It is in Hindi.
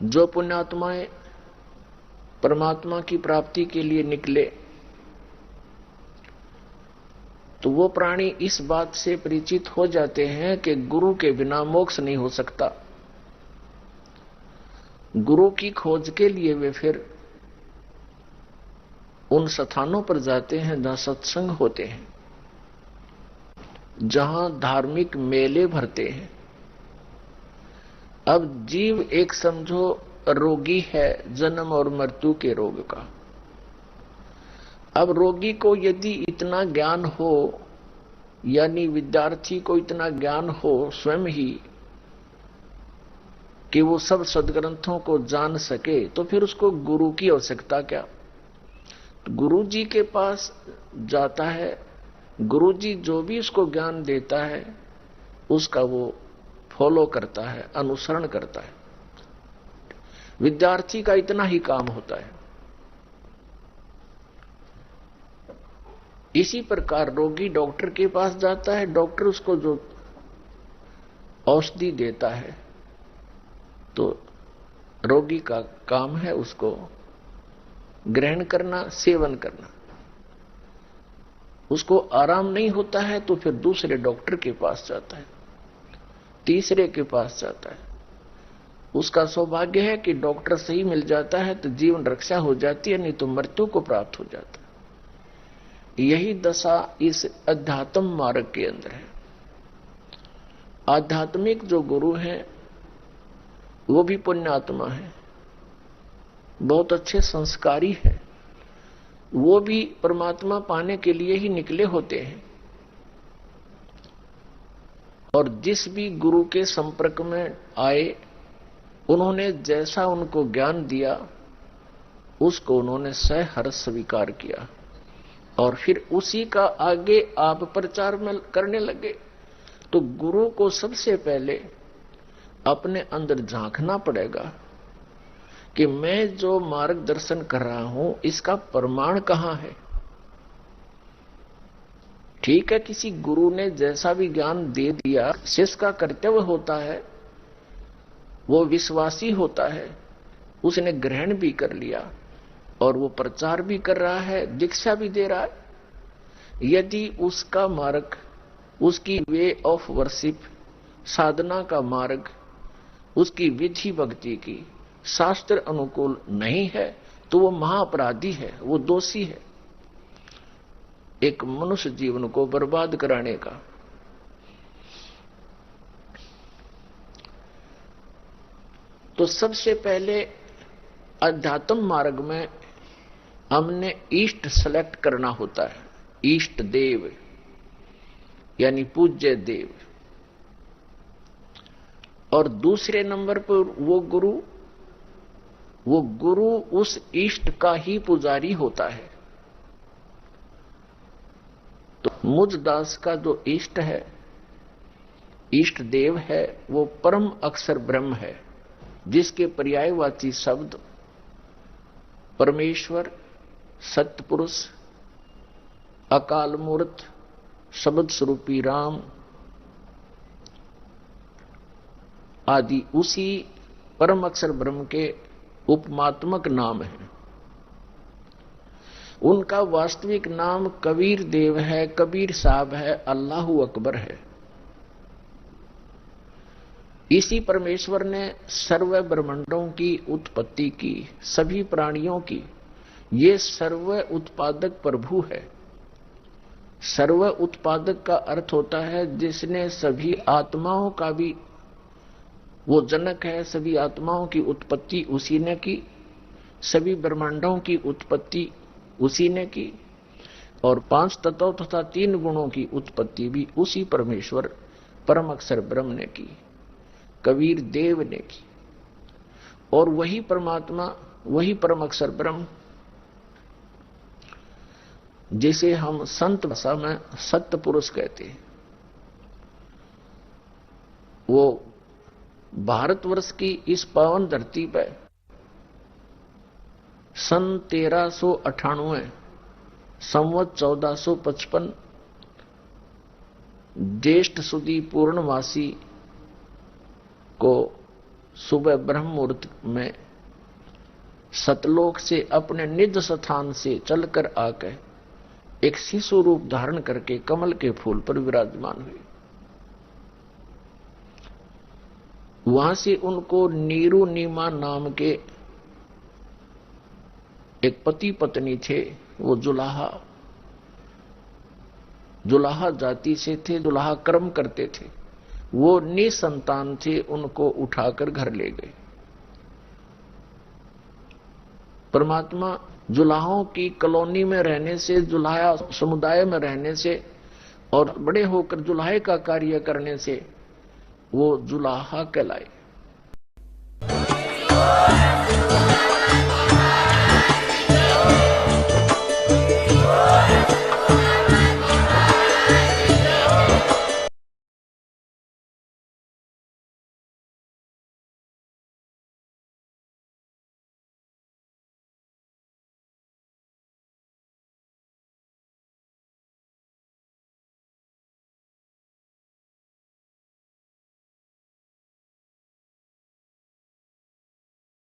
जो पुण्यात्माएं परमात्मा की प्राप्ति के लिए निकले तो वो प्राणी इस बात से परिचित हो जाते हैं कि गुरु के बिना मोक्ष नहीं हो सकता। गुरु की खोज के लिए वे फिर उन स्थानों पर जाते हैं जहां सत्संग होते हैं, जहां धार्मिक मेले भरते हैं। अब जीव एक समझो रोगी है जन्म और मृत्यु के रोग का। अब रोगी को यदि इतना ज्ञान हो, यानी विद्यार्थी को इतना ज्ञान हो स्वयं ही कि वो सब सदग्रंथों को जान सके, तो फिर उसको गुरु की आवश्यकता क्या। तो गुरु जी के पास जाता है, गुरु जी जो भी उसको ज्ञान देता है उसका वो फॉलो करता है, अनुसरण करता है। विद्यार्थी का इतना ही काम होता है। इसी प्रकार रोगी डॉक्टर के पास जाता है, डॉक्टर उसको जो औषधि देता है तो रोगी का काम है उसको ग्रहण करना, सेवन करना। उसको आराम नहीं होता है तो फिर दूसरे डॉक्टर के पास जाता है, तीसरे के पास जाता है। उसका सौभाग्य है कि डॉक्टर सही मिल जाता है तो जीवन रक्षा हो जाती है, नहीं तो मृत्यु को प्राप्त हो जाता है। यही दशा इस अध्यात्म मार्ग के अंदर है। आध्यात्मिक जो गुरु हैं वो भी पुण्यात्मा है, बहुत अच्छे संस्कारी हैं, वो भी परमात्मा पाने के लिए ही निकले होते हैं। और जिस भी गुरु के संपर्क में आए उन्होंने जैसा उनको ज्ञान दिया उसको उन्होंने सहर्ष स्वीकार किया और फिर उसी का आगे आप प्रचार में करने लगे। तो गुरु को सबसे पहले अपने अंदर झांकना पड़ेगा कि मैं जो मार्गदर्शन कर रहा हूं इसका प्रमाण कहां है। ठीक है, किसी गुरु ने जैसा भी ज्ञान दे दिया, शिष्य का कर्तव्य होता है, वो विश्वासी होता है, उसने ग्रहण भी कर लिया और वो प्रचार भी कर रहा है, दीक्षा भी दे रहा है। यदि उसका मार्ग, उसकी वे ऑफ वर्शिप, साधना का मार्ग, उसकी विधि भक्ति की शास्त्र अनुकूल नहीं है तो वो महाअपराधी है, वो दोषी है एक मनुष्य जीवन को बर्बाद कराने का। तो सबसे पहले अध्यात्म मार्ग में हमने ईष्ट सेलेक्ट करना होता है, ईष्ट देव यानी पूज्य देव। और दूसरे नंबर पर वो गुरु उस ईष्ट का ही पुजारी होता है। तो मुझ दास का जो ईष्ट है, ईष्ट देव है, वो परम अक्षर ब्रह्म है, जिसके पर्यायवाची शब्द परमेश्वर, सत्पुरुष, अकाल मूर्त, शब्द स्वरूपी राम आदि उसी परम अक्षर ब्रह्म के उपमात्मक नाम है। उनका वास्तविक नाम कबीर देव है, कबीर साहब है, अल्लाहू अकबर है। इसी परमेश्वर ने सर्व ब्रह्मांडों की उत्पत्ति की, सभी प्राणियों की। ये सर्व उत्पादक प्रभु है। सर्व उत्पादक का अर्थ होता है जिसने सभी आत्माओं का भी, वो जनक है, सभी आत्माओं की उत्पत्ति उसी ने की, सभी ब्रह्मांडों की उत्पत्ति उसी ने की, और 5 तत्व तथा 3 गुणों की उत्पत्ति भी उसी परमेश्वर परम अक्षर ब्रह्म ने की, कबीर देव ने की। और वही परमात्मा, वही परम अक्षर ब्रह्म जिसे हम संत भाषा में सत्य पुरुष कहते हैं, वो भारतवर्ष की इस पावन धरती पर सन 1398 संवत 1455 ज्येष्ठ सुदी पूर्णमासी को सुबह ब्रह्म मुहूर्त में सतलोक से अपने निज स्थान से चलकर आकर एक शिशु रूप धारण करके कमल के फूल पर विराजमान हुई। वहां से उनको नीरू नीमा नाम के एक पति पत्नी थे, वो जुलाहा जाति से थे, जुलाहा कर्म करते थे, वो निसंतान थे, उनको उठाकर घर ले गए। परमात्मा जुलाहों की कॉलोनी में रहने से, जुलाहा समुदाय में रहने से और बड़े होकर जुलाहे का कार्य करने से वो जुलाहा कहलाए।